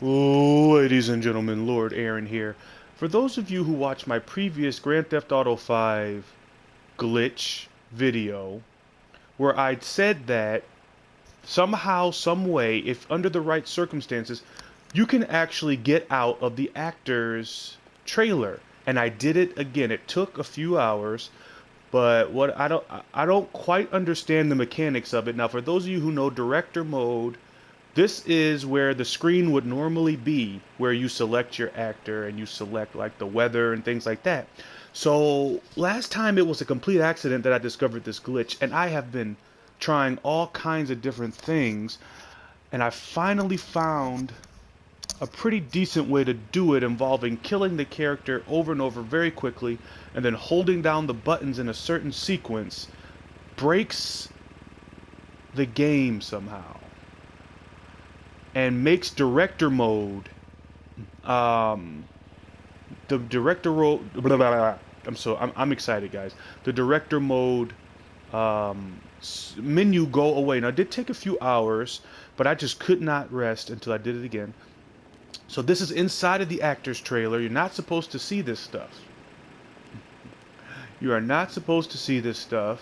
Ladies and gentlemen, Lord Aaron here. For those of you who watched my previous Grand Theft Auto 5 glitch video, where I'd said that somehow, some way, if under the right circumstances, you can actually get out of the actor's trailer. And I did it again. It took a few hours, but what I don't quite understand the mechanics of it. Now, for those of you who know director mode, this is where the screen would normally be, where you select your actor and you select like the weather and things like that. So last time it was a complete accident that I discovered this glitch, and I have been trying all kinds of different things, and I finally found a pretty decent way to do it involving killing the character over and over very quickly and then holding down the buttons in a certain sequence breaks the game somehow and makes director mode um the director role blah, blah, blah. I'm excited, guys. The director mode menu go away. Now it did take a few hours, but I just could not rest until I did it again. So this is inside of the actor's trailer. You're not supposed to see this stuff. You are not supposed to see this stuff.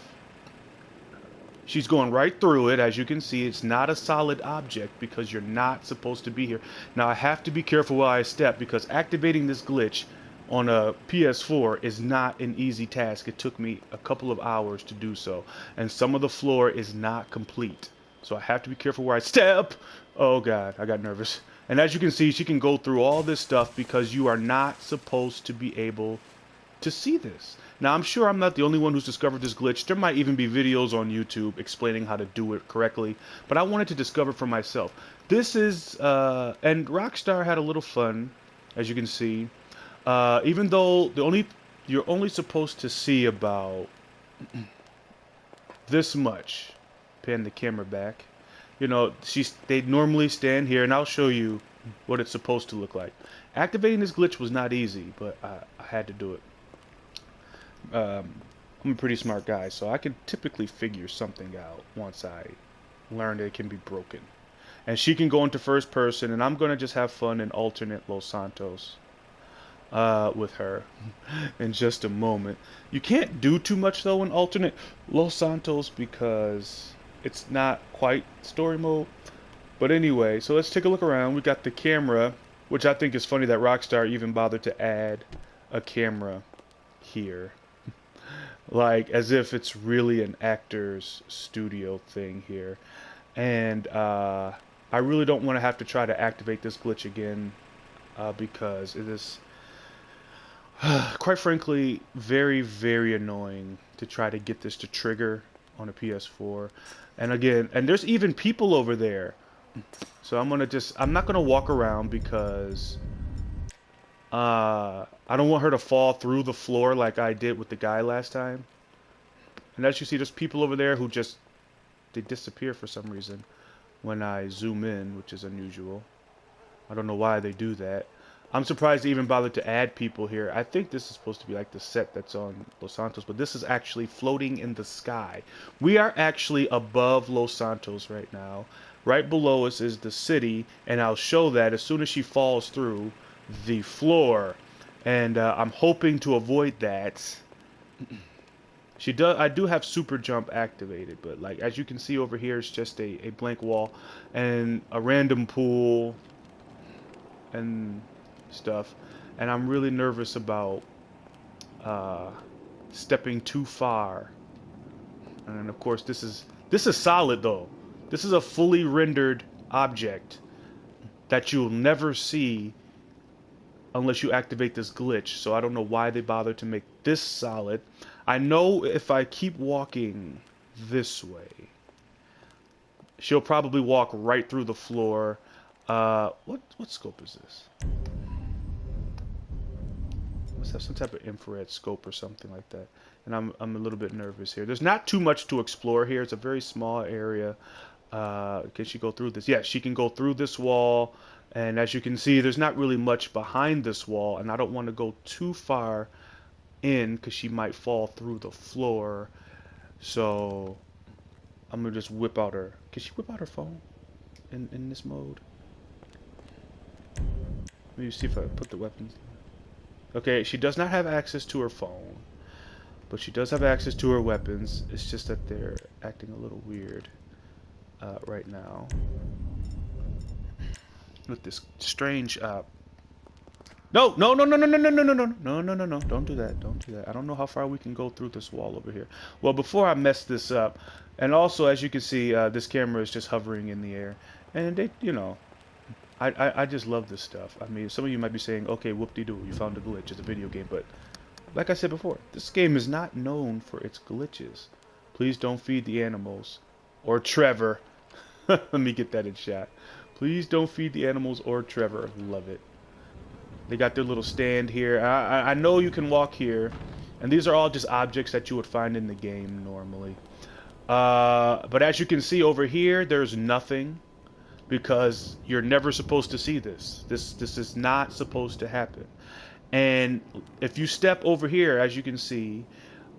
She's going right through it. As you can see, it's not a solid object because you're not supposed to be here. Now, I have to be careful while I step because activating this glitch on a PS4 is not an easy task. It took me a couple of hours to do so. And some of the floor is not complete. So I have to be careful where I step. Oh, God, I got nervous. And as you can see, she can go through all this stuff because you are not supposed to be able to see this. Now, I'm sure I'm not the only one who's discovered this glitch. There might even be videos on YouTube explaining how to do it correctly, but I wanted to discover for myself. This is, and Rockstar had a little fun, as you can see. Even though you're only supposed to see about this much. Pan the camera back. You know, they normally stand here, and I'll show you what it's supposed to look like. Activating this glitch was not easy, but I had to do it. I'm a pretty smart guy, so I can typically figure something out once I learn that it can be broken. And she can go into first person, and I'm gonna just have fun and alternate Los Santos with her in just a moment. You can't do too much though in alternate Los Santos because it's not quite story mode. But anyway, so let's take a look around. We got the camera, which I think is funny that Rockstar even bothered to add a camera here. Like as if it's really an actor's studio thing here. And I really don't want to have to try to activate this glitch again because it is quite frankly very, very annoying to try to get this to trigger on a PS4. And again, and there's even people over there. So I'm not gonna walk around because I don't want her to fall through the floor like I did with the guy last time. And as you see, there's people over there who they disappear for some reason when I zoom in, which is unusual. I don't know why they do that. I'm surprised they even bothered to add people here. I think this is supposed to be like the set that's on Los Santos, but this is actually floating in the sky. We are actually above Los Santos right now. Right below us is the city, and I'll show that as soon as she falls through the floor. And I'm hoping to avoid that. I do have super jump activated, but like as you can see over here, it's just a blank wall and a random pool and stuff. And I'm really nervous about stepping too far. And of course, this is solid though. This is a fully rendered object that you'll never see unless you activate this glitch. So I don't know why they bothered to make this solid. I know if I keep walking this way, she'll probably walk right through the floor. What scope is this? Must have some type of infrared scope or something like that. And I'm a little bit nervous here. There's not too much to explore here. It's a very small area. Can she go through this? Yes, she can go through this wall. And as you can see, there's not really much behind this wall, and I don't want to go too far in because she might fall through the floor. So I'm gonna just whip out her. Can she whip out her phone in this mode? Let me see if I put the weapons. Okay, she does not have access to her phone, but she does have access to her weapons. It's just that they're acting a little weird right now with this strange. No, no, no, no, no, no, no, no, no, no, no, no, no, no! Don't do that! Don't do that! I don't know how far we can go through this wall over here. Well, before I mess this up, and also as you can see, this camera is just hovering in the air, and they, you know. I just love this stuff. I mean, some of you might be saying, okay, whoop-de-doo, you found a glitch. It's a video game. But like I said before, this game is not known for its glitches. Please don't feed the animals. Or Trevor. Let me get that in shot. Please don't feed the animals or Trevor. Love it. They got their little stand here. I know you can walk here. And these are all just objects that you would find in the game normally. But as you can see over here, there's nothing. Because you're never supposed to see this. This is not supposed to happen. And if you step over here, as you can see,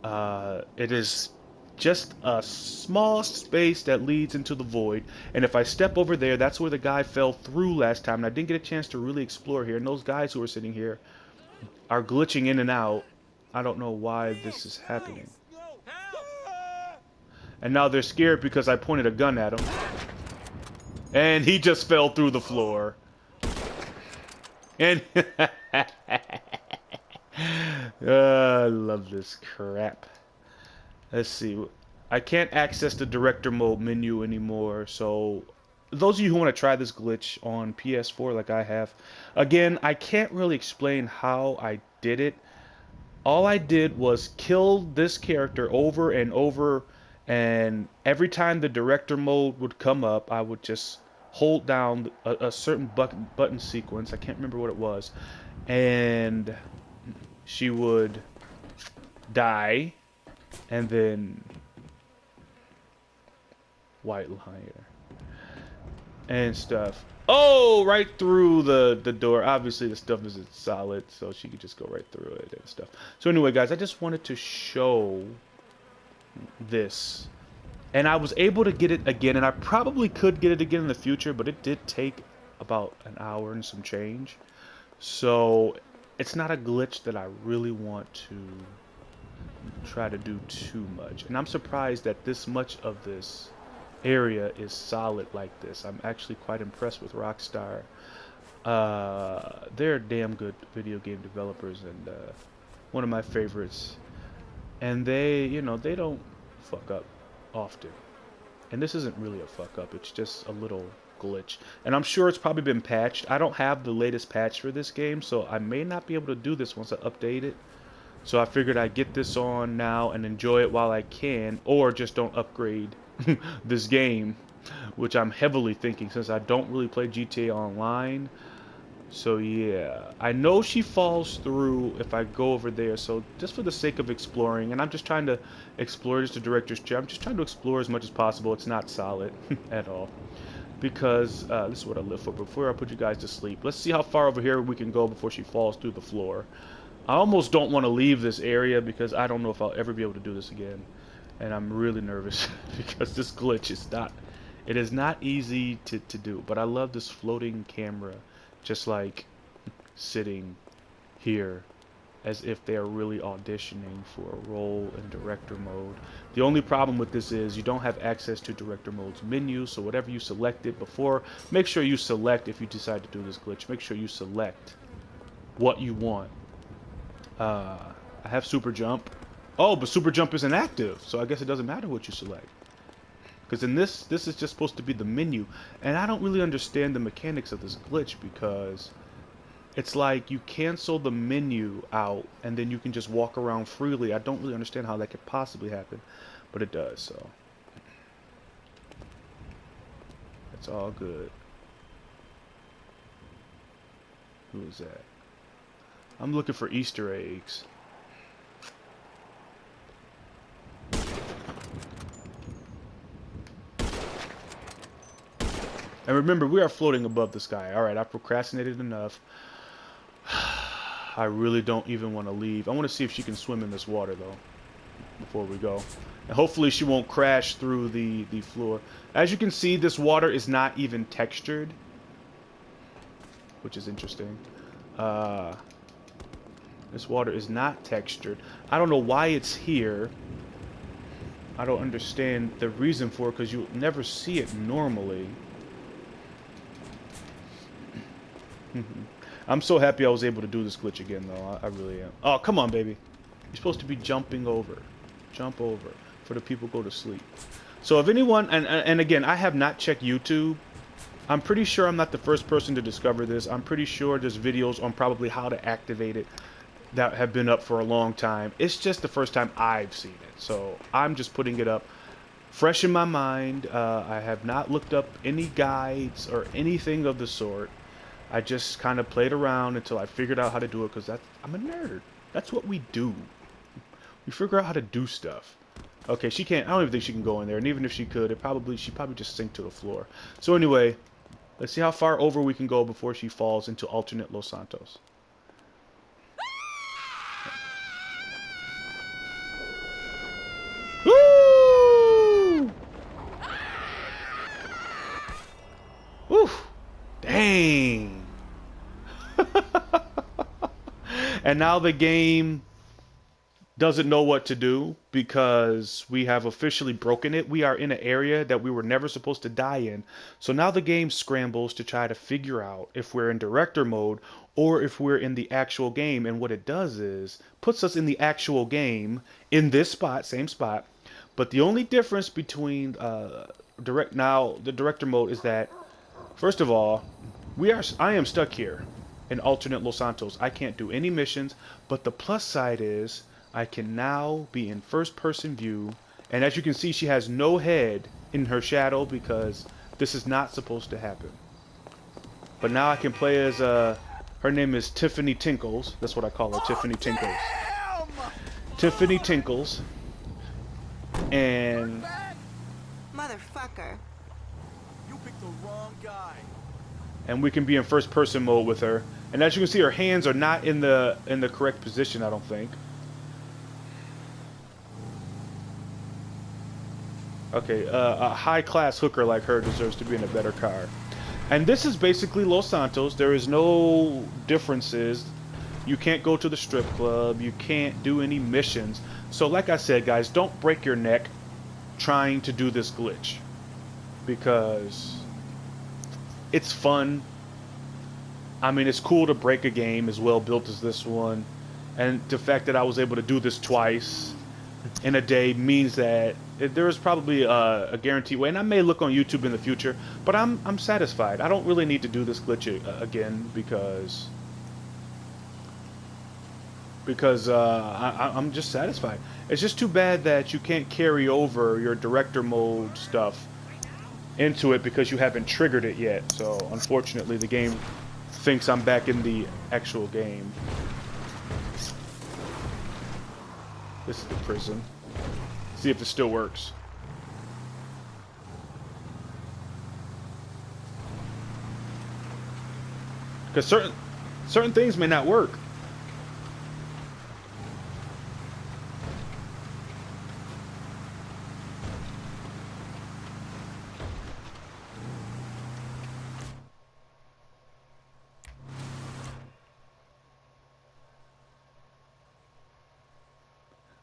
it is just a small space that leads into the void. And if I step over there, that's where the guy fell through last time. And I didn't get a chance to really explore here. And those guys who are sitting here are glitching in and out. I don't know why this is happening. And now they're scared because I pointed a gun at them. And he just fell through the floor. And I love this crap. Let's see. I can't access the director mode menu anymore. So those of you who want to try this glitch on PS4 like I have, again, I can't really explain how I did it. All I did was kill this character over and over. And every time the director mode would come up, I would just hold down a certain button sequence. I can't remember what it was. And she would die. And then white liar. And stuff. Oh, right through the door. Obviously, the stuff isn't solid, so she could just go right through it and stuff. So anyway, guys, I just wanted to show this. And I was able to get it again, and I probably could get it again in the future, but it did take about an hour and some change. So it's not a glitch that I really want to try to do too much. And I'm surprised that this much of this area is solid like this. I'm actually quite impressed with Rockstar. They're damn good video game developers, and one of my favorites. And they, you know, they don't fuck up often. And this isn't really a fuck up, it's just a little glitch. And I'm sure it's probably been patched. I don't have the latest patch for this game, so I may not be able to do this once I update it. So I figured I'd get this on now and enjoy it while I can, or just don't upgrade this game, which I'm heavily thinking since I don't really play GTA Online. So yeah, I know she falls through if I go over there, so just for the sake of exploring, and I'm just trying to explore just the director's chair, I'm just trying to explore as much as possible. It's not solid at all, because this is what I live for. Before I put you guys to sleep, let's see how far over here we can go before she falls through the floor. I almost don't want to leave this area because I don't know if I'll ever be able to do this again, and I'm really nervous because this glitch is not, it is not easy to do, but I love this floating camera. Just like sitting here as if they're really auditioning for a role in director mode. The only problem with this is you don't have access to director mode's menu, so whatever you selected before, make sure you select, if you decide to do this glitch, make sure you select what you want. I have super jump. Oh, but super jump isn't active, so I guess it doesn't matter what you select. Because in this is just supposed to be the menu, and I don't really understand the mechanics of this glitch, because it's like you cancel the menu out and then you can just walk around freely. I don't really understand how that could possibly happen, but it does, so it's all good. Who is that? I'm looking for Easter eggs. And remember, we are floating above the sky. Alright, I've procrastinated enough. I really don't even want to leave. I want to see if she can swim in this water, though, before we go. And hopefully she won't crash through the floor. As you can see, this water is not even textured, which is interesting. This water is not textured. I don't know why it's here. I don't understand the reason for it, because you never see it normally. I'm so happy I was able to do this glitch again, though. I really am. Oh, come on, baby. You're supposed to be jumping over. Jump over for the people go to sleep. So if anyone, and again, I have not checked YouTube. I'm pretty sure I'm not the first person to discover this. I'm pretty sure there's videos on probably how to activate it that have been up for a long time. It's just the first time I've seen it. So I'm just putting it up fresh in my mind. I have not looked up any guides or anything of the sort. I just kind of played around until I figured out how to do it, because I'm a nerd. That's what we do. We figure out how to do stuff. Okay, she can't. I don't even think she can go in there. And even if she could, she'd probably just sink to the floor. So anyway, let's see how far over we can go before she falls into alternate Los Santos. Woo! Woo! Dang! And now the game doesn't know what to do because we have officially broken it. We are in an area that we were never supposed to die in. So now the game scrambles to try to figure out if we're in director mode or if we're in the actual game. And what it does is puts us in the actual game in this spot, same spot. But the only difference between the director mode is that, first of all, I am stuck here in alternate Los Santos. I can't do any missions, but the plus side is I can now be in first-person view, and as you can see, she has no head in her shadow because this is not supposed to happen. But now I can play as, her name is Tiffany Tinkles. That's what I call her, Tiffany Tinkles. Tiffany Tinkles. And... Motherfucker. You picked the wrong guy. And we can be in first-person mode with her. And as you can see, her hands are not in the correct position, I don't think. Okay, a high-class hooker like her deserves to be in a better car. And this is basically Los Santos. There is no differences. You can't go to the strip club. You can't do any missions. So like I said, guys, don't break your neck trying to do this glitch. Because it's fun. I mean, it's cool to break a game as well built as this one. And the fact that I was able to do this twice in a day means that there is probably a guaranteed way, and I may look on YouTube in the future, but I'm satisfied. I don't really need to do this glitch again because I'm just satisfied. It's just too bad that you can't carry over your director mode stuff into it because you haven't triggered it yet. So unfortunately, the game thinks I'm back in the actual game. This is the prison. See if it still works. Because certain things may not work.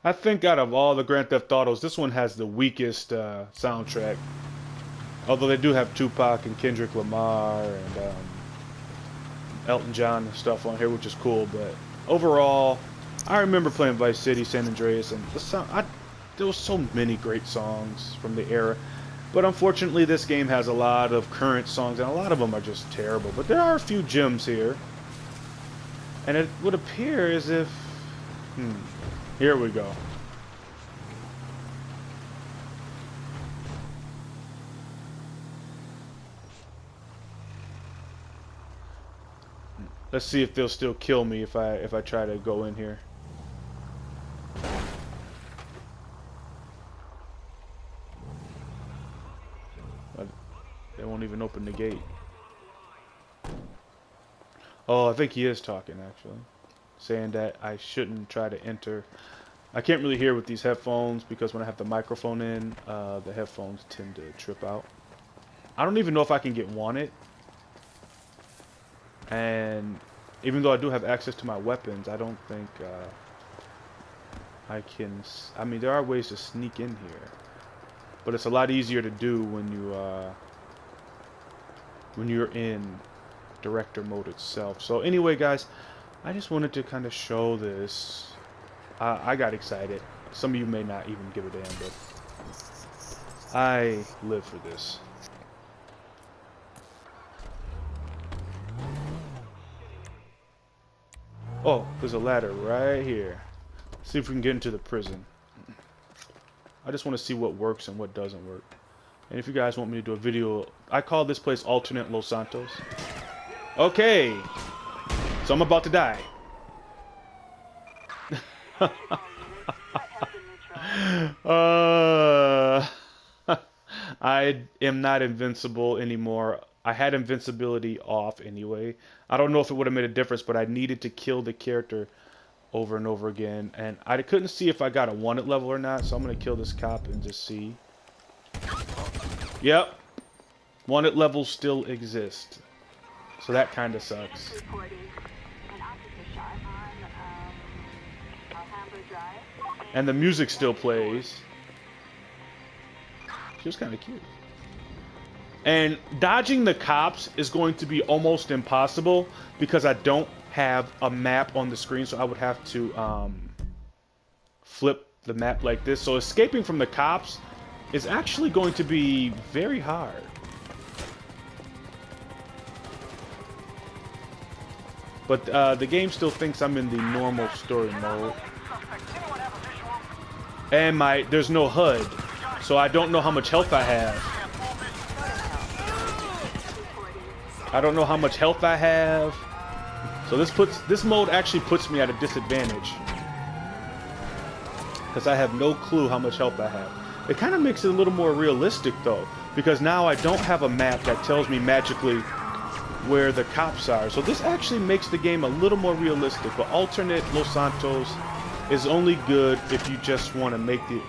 I think out of all the Grand Theft Autos, this one has the weakest soundtrack. Although they do have Tupac and Kendrick Lamar and Elton John and stuff on here, which is cool. But overall, I remember playing Vice City, San Andreas, and there was so many great songs from the era. But unfortunately, this game has a lot of current songs, and a lot of them are just terrible. But there are a few gems here. And it would appear as if... Here we go. Let's see if they'll still kill me if I try to go in here. They won't even open the gate. Oh, I think he is talking actually. Saying that I shouldn't try to enter. I can't really hear with these headphones because when I have the microphone in, the headphones tend to trip out. I don't even know if I can get wanted. And even though I do have access to my weapons, I don't think I can. I mean, there are ways to sneak in here, but it's a lot easier to do when you're in director mode itself. So anyway, guys, I just wanted to kind of show this. I got excited. Some of you may not even give a damn, but I live for this. Oh, there's a ladder right here. See if we can get into the prison. I just want to see what works and what doesn't work. And if you guys want me to do a video, I call this place alternate Los Santos. Okay, so I'm about to die. I am not invincible anymore. I had invincibility off anyway. I don't know if it would have made a difference, but I needed to kill the character over and over again. And I couldn't see if I got a wanted level or not, so I'm going to kill this cop and just see. Yep. Wanted levels still exist. So that kind of sucks. And the music still plays. She was kind of cute. And dodging the cops is going to be almost impossible because I don't have a map on the screen, so I would have to flip the map like this. So escaping from the cops is actually going to be very hard. But the game still thinks I'm in the normal story mode. And there's no HUD, so I don't know how much health I have. I don't know how much health I have. So this mode actually puts me at a disadvantage. Because I have no clue how much health I have. It kind of makes it a little more realistic though. Because now I don't have a map that tells me magically where the cops are. So this actually makes the game a little more realistic. But alternate Los Santos is only good if you just want to make the...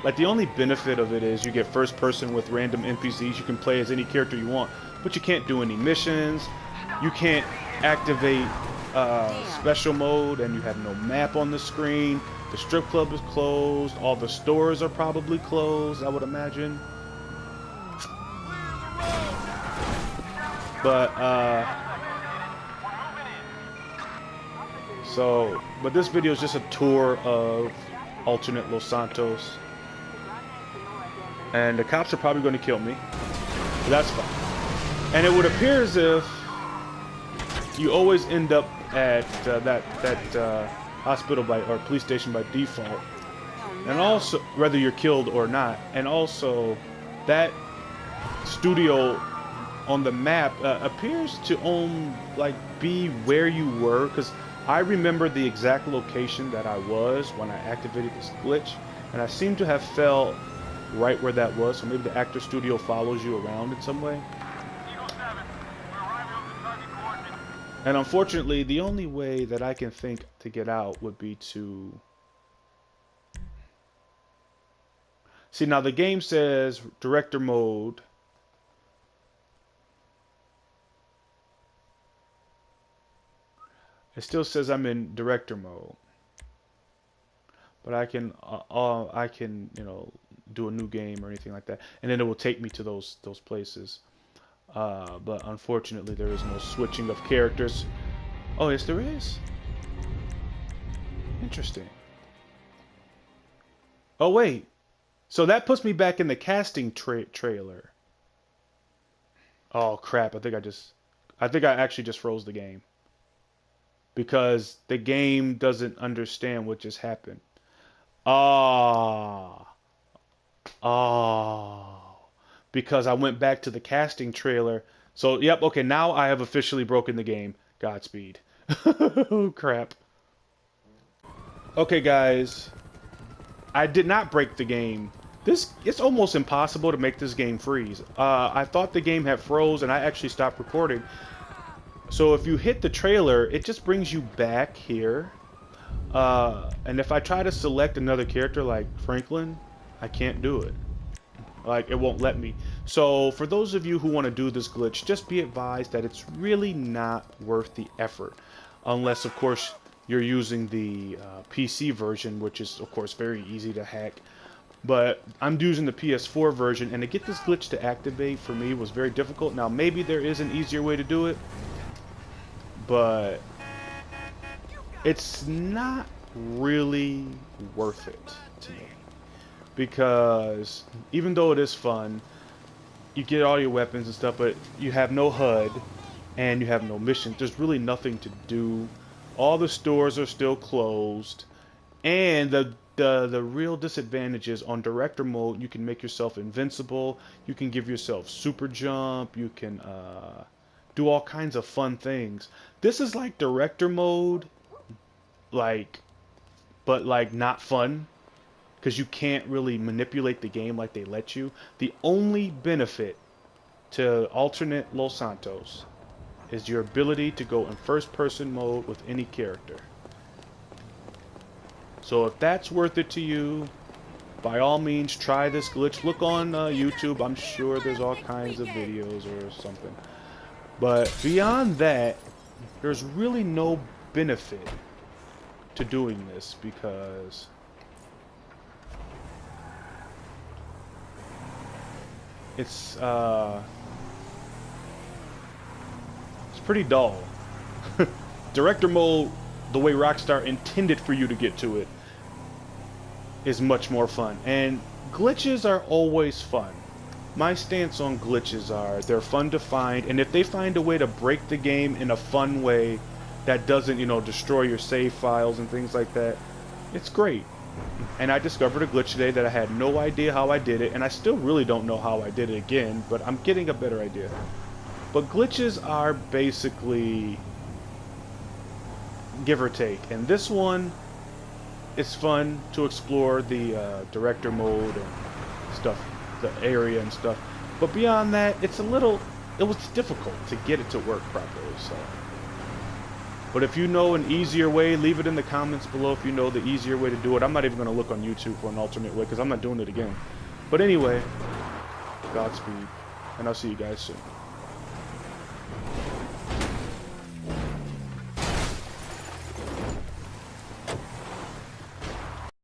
Like, the only benefit of it is you get first person with random NPCs. You can play as any character you want, but you can't do any missions. You can't activate special mode, and you have no map on the screen. The strip club is closed. All the stores are probably closed, I would imagine. But, but this video is just a tour of alternate Los Santos. And the cops are probably going to kill me. But that's fine. And it would appear as if you always end up at that hospital or police station by default. And also, whether you're killed or not. And also, that studio on the map appears to be where you were. Because I remember the exact location that I was when I activated this glitch. And I seem to have fell right where that was, so maybe the actor studio follows you around in some way. And unfortunately, the only way that I can think to get out would be to... See, now the game says director mode. It still says I'm in director mode. But I can, you know, do a new game or anything like that, and then it will take me to those places. But unfortunately, there is no switching of characters. Oh, yes, there is. Interesting. Oh wait, so that puts me back in the casting trailer. Oh crap! I think I actually just froze the game because the game doesn't understand what just happened. Because I went back to the casting trailer. So, yep, okay, now I have officially broken the game. Godspeed. Oh, crap. Okay, guys. I did not break the game. It's almost impossible to make this game freeze. I thought the game had froze, and I actually stopped recording. So if you hit the trailer, it just brings you back here. And if I try to select another character like Franklin, I can't do it. Like, it won't let me. So for those of you who want to do this glitch, just be advised that it's really not worth the effort. unless of course you're using the PC version, which is of course very easy to hack. But I'm using the PS4 version, and to get this glitch to activate for me was very difficult. Now maybe there is an easier way to do it, but it's not really worth it to me, because even though it is fun, you get all your weapons and stuff, but you have no HUD and you have no missions. There's really nothing to do. All the stores are still closed, and the real disadvantage is on director mode you can make yourself invincible, you can give yourself super jump, you can do all kinds of fun things. This is like director mode, like, but like not fun, because you can't really manipulate the game like they let you. The only benefit to alternate Los Santos is your ability to go in first person mode with any character. So if that's worth it to you, by all means try this glitch. Look on YouTube, I'm sure there's all kinds of videos or something. But beyond that, there's really no benefit to doing this, because it's pretty dull. Director mode, the way Rockstar intended for you to get to it, is much more fun. And glitches are always fun. My stance on glitches are they're fun to find, and if they find a way to break the game in a fun way that doesn't, you know, destroy your save files and things like that, it's great. And I discovered a glitch today that I had no idea how I did it, and I still really don't know how I did it again, but I'm getting a better idea. But glitches are basically give or take, and this one, it's fun to explore the director mode and stuff, the area and stuff. But beyond that, it was difficult to get it to work properly. So, but if you know an easier way, leave it in the comments below if you know the easier way to do it. I'm not even going to look on YouTube for an alternate way, because I'm not doing it again. But anyway, Godspeed, and I'll see you guys soon.